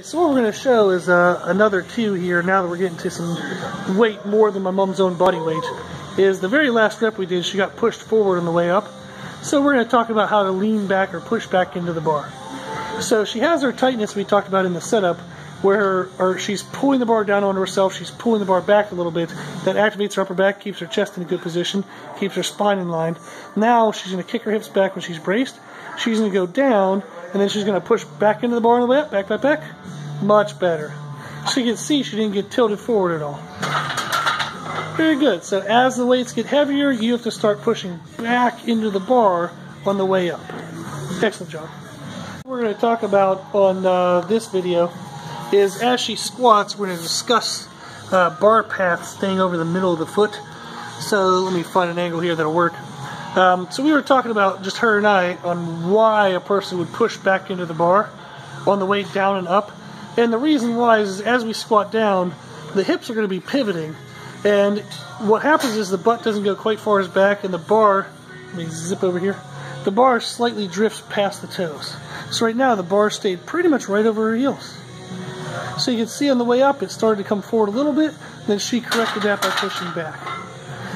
So what we're going to show is another cue here, now that we're getting to some weight more than my mom's own body weight, is the very last rep we did, she got pushed forward on the way up. So we're going to talk about how to lean back or push back into the bar. So she has her tightness we talked about in the setup, where she's pulling the bar down onto herself, she's pulling the bar back a little bit. That activates her upper back, keeps her chest in a good position, keeps her spine in line. Now she's going to kick her hips back when she's braced. She's going to go down, and then she's going to push back into the bar on the way up, back, back, back. Much better. So you can see she didn't get tilted forward at all. Very good. So as the weights get heavier, you have to start pushing back into the bar on the way up. Excellent job. What we're going to talk about on this video is as she squats, we're going to discuss bar path staying over the middle of the foot. So let me find an angle here that'll work. So we were talking about, just her and I, on why a person would push back into the bar on the way down and up. And the reason why is as we squat down, the hips are going to be pivoting. And what happens is the butt doesn't go quite far as back, and the bar, let me zip over here, the bar slightly drifts past the toes. So right now the bar stayed pretty much right over her heels. So you can see on the way up it started to come forward a little bit, then she corrected that by pushing back.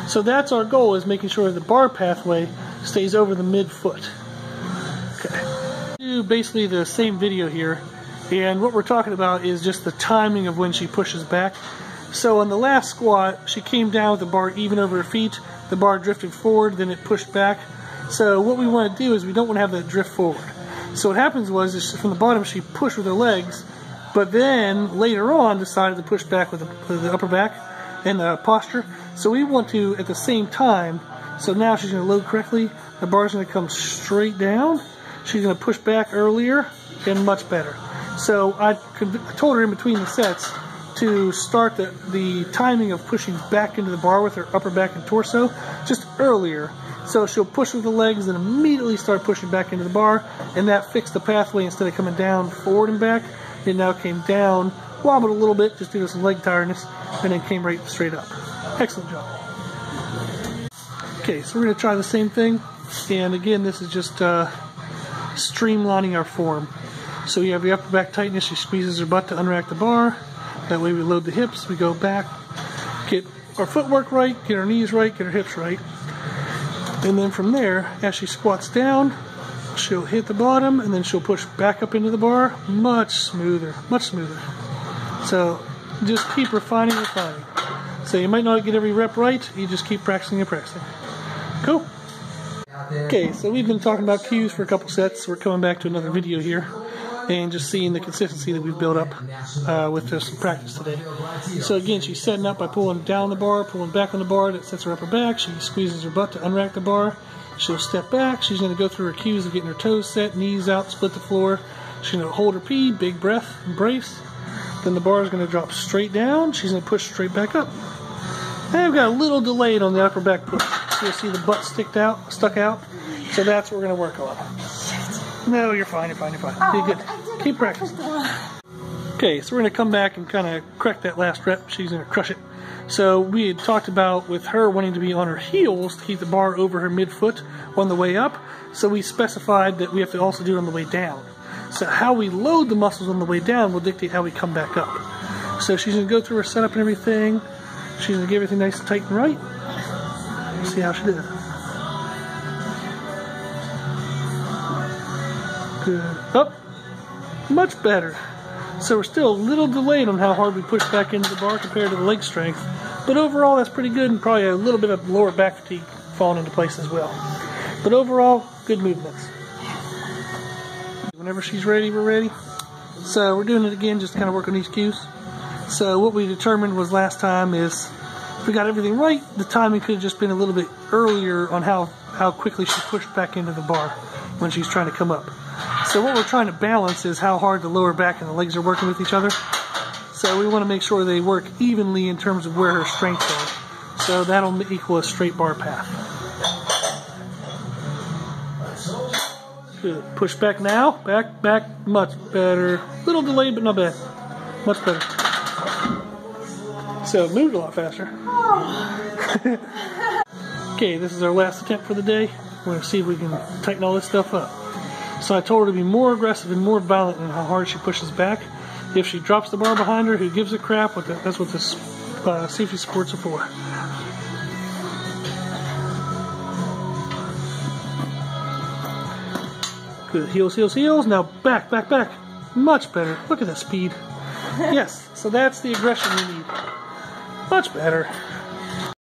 So that's our goal, is making sure the bar pathway stays over the midfoot. Okay. Do basically the same video here, and what we're talking about is just the timing of when she pushes back. So on the last squat, she came down with the bar even over her feet, the bar drifted forward, then it pushed back. So what we want to do is we don't want to have that drift forward. So what happens was, is from the bottom she pushed with her legs, but then later on decided to push back with the upper back and the posture. So we want to, at the same time, so now she's going to load correctly, the bar's going to come straight down, she's going to push back earlier, and much better. So I told her in between the sets to start the timing of pushing back into the bar with her upper back and torso just earlier. So she'll push with the legs and immediately start pushing back into the bar, and that fixed the pathway. Instead of coming down, forward and back, it now came down, wobbled a little bit just due to some leg tiredness, and then came right straight up. Excellent job. Okay, so we're going to try the same thing, and again this is just streamlining our form. So you have your upper back tightness, she squeezes her butt to unrack the bar. That way we load the hips, we go back, get our footwork right, get our knees right, get our hips right. And then from there, as she squats down, she'll hit the bottom and then she'll push back up into the bar. Much smoother, much smoother. So just keep refining, refining. So you might not get every rep right, you just keep practicing and practicing. Cool. Okay, so we've been talking about cues for a couple sets. We're coming back to another video here and just seeing the consistency that we've built up with just practice today. So again, she's setting up by pulling down the bar, pulling back on the bar. That sets her upper back. She squeezes her butt to unrack the bar. She'll step back. She's going to go through her cues of getting her toes set, knees out, split the floor. She's going to hold her P, big breath, embrace. Then the bar is going to drop straight down. She's going to push straight back up. And we've got a little delayed on the upper back push. So you'll see the butt stuck out. So that's what we're going to work on. No, you're fine, you're fine, you're fine. You're good. Keep practicing. Okay, so we're going to come back and kind of correct that last rep. She's going to crush it. So we had talked about with her wanting to be on her heels to keep the bar over her midfoot on the way up. So we specified that we have to also do it on the way down. So how we load the muscles on the way down will dictate how we come back up. So she's going to go through her setup and everything. She's going to get everything nice and tight and right. See how she did it. Good. Up. Much better. So we're still a little delayed on how hard we push back into the bar compared to the leg strength. But overall that's pretty good, and probably a little bit of lower back fatigue falling into place as well. But overall, good movements. Whenever she's ready, we're ready. So we're doing it again just to kind of work on these cues. So what we determined was last time is if we got everything right, the timing could have just been a little bit earlier on how quickly she pushed back into the bar when she's trying to come up. So what we're trying to balance is how hard the lower back and the legs are working with each other. So we want to make sure they work evenly in terms of where her strengths are. So that'll equal a straight bar path. Good. Push back now. Back, back. Much better. Little delayed, but not bad. Much better. So it moved a lot faster. Okay, this is our last attempt for the day. We're going to see if we can tighten all this stuff up. So I told her to be more aggressive and more violent in how hard she pushes back. If she drops the bar behind her, who gives a crap? That's what this safety supports are for. Good. Heels, heels, heels. Now back, back, back. Much better. Look at that speed. Yes, so that's the aggression we need. Much better.